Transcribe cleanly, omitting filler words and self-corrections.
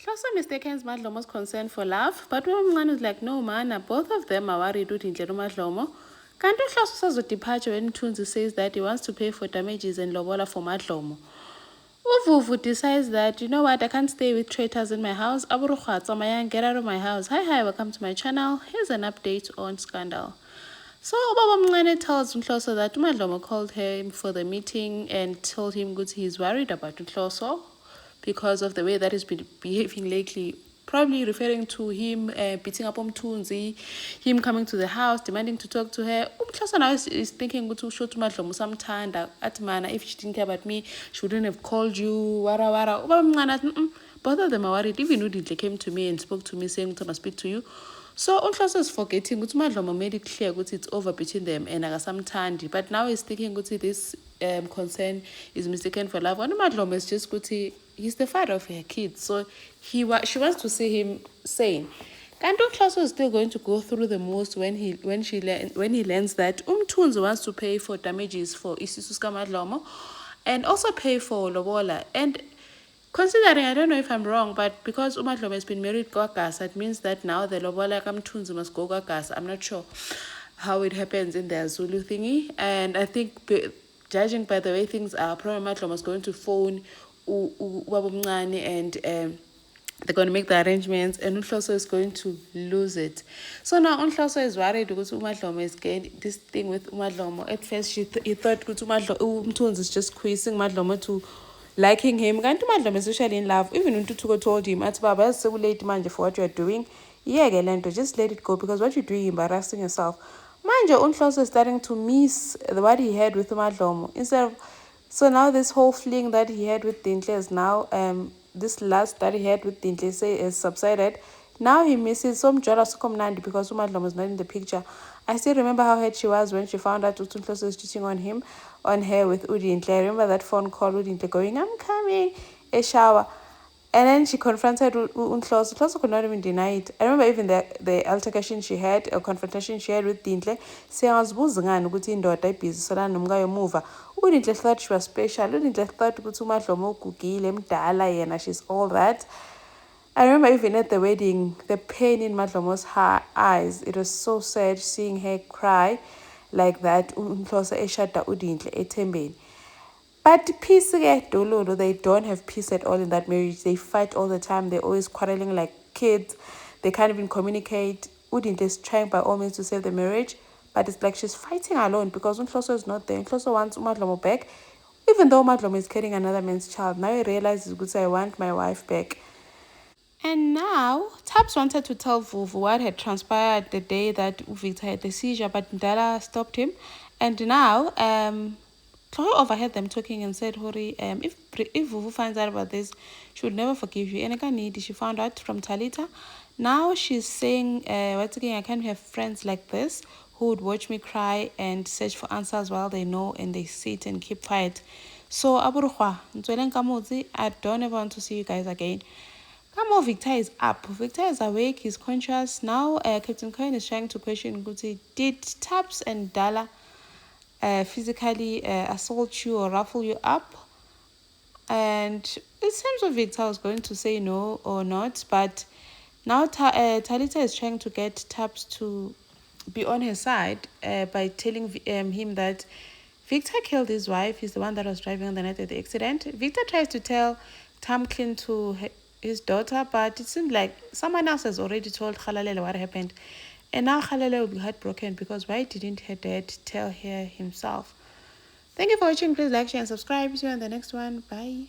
Hloso mistakes Madlomo's concern for love, but Umncane is like, no man, both of them are worried with Indlela Madlomo. Kanti uHloso says departure when Tunzi says that he wants to pay for damages and lobola for Madlomo. Uvuvu decides that, you know what, I can't stay with traitors in my house. Aburukhatsa, get out of my house. Hi, welcome to my channel. Here's an update on Scandal. So Ubaba Mncane tells Nhloso that Madlomo called him for the meeting and told him that he's worried about Nhloso because of the way that he's been behaving lately, probably referring to him beating up Umtunzi, him coming to the house, demanding to talk to her. Nhloso now is thinking to show to Madlomo samthanda at mana, if she didn't care about me, she wouldn't have called you, wara wara. Ubaba Mncane, both of them are worried. Even Udintle came to me and spoke to me saying, I must speak to you. So Nhloso is forgetting ukuthi Madlomo made it clear that it's over between them and akasamthandi, but now he's thinking ukuthi this concern is mistaken for love. And Madlomo is just ukuthi he's the father of her kids, so she wants to see him sane. Kanti Nhloso is still going to go through the most when he learns that Umtunzi wants to pay for damages for isisu Madlomo and also pay for lobola. And considering, I don't know if I'm wrong, but because Madlomo has been married to Gas, that means that now the lobola Kamtunzi must go Gas. I'm not sure how it happens in the Zulu thingy. And I think, judging by the way things are, probably Madlomo is going to phone Ubaba Mncane and they're going to make the arrangements, and Nhloso is going to lose it. So now Nhloso is worried because Madlomo is getting this thing with Madlomo. At first, he thought Umtunzi is just quizzing Madlomo to liking him. Kanti Madlomo is usually in love. Even Ntutuko told him, "At Baba, it's so late manje for what you are doing. Yeah, Gelento, just let it go because what you're doing is embarrassing yourself." Manje Nhloso is starting to miss what he had with Madlomo. So now this whole fling that he had with Dintle is now this last that he had with Dintle is subsided. Now he misses some jealous Nandi because Madlomo is not in the picture. I still remember how hurt she was when she found out Nhloso is cheating on her with Udintle. I remember that phone call Udintle going, "I'm coming," a shower. And then she confronted Nhloso. Nhloso could not even deny it. I remember even the altercation she had, a confrontation she had with Dintle, saying, "I was ngani ukuthi indoda ibhizisola nomkayo emuva." Udintle thought she was special. Udintle thought ukuthi uMadlomo ugugile emdala yena, she's all that. I remember even at the wedding, the pain in Madlomo's eyes. It was so sad seeing her cry like that. Nhloso eshada Udintle ethembeni. But peace, they don't have peace at all in that marriage. They fight all the time. They're always quarreling like kids. They can't even communicate. Udintle is trying by all means to save the marriage, but it's like she's fighting alone because Nhloso is not there. Nhloso wants Madlomo back, even though Madlomo is carrying another man's child. Now he realizes, good, I want my wife back. And now, Taps wanted to tell Vuvu what had transpired the day that Victor had the seizure, but Ndala stopped him. And now, Chloe overheard them talking and said, Hori, if Vuvu finds out about this, she would never forgive you. And she found out from Talita. Now she's saying, once again, I can't have friends like this who would watch me cry and search for answers while they know and they sit and keep quiet. So, Aburukwa, I don't ever want to see you guys again. Come on, Victor is up. Victor is awake. He's conscious. Now, Captain Coin is trying to question Guti, did Taps and Dala physically assault you or ruffle you up? And it seems like Victor was going to say no or not, but now Talita is trying to get Taps to be on her side by telling him that Victor killed his wife. He's the one that was driving on the night of the accident. Victor tries to tell Tamklin to his daughter, but it seems like someone else has already told Khalalele what happened. And now Khalalele will be heartbroken because why didn't her dad tell her himself? Thank you for watching. Please like, share, and subscribe. See you on the next one. Bye.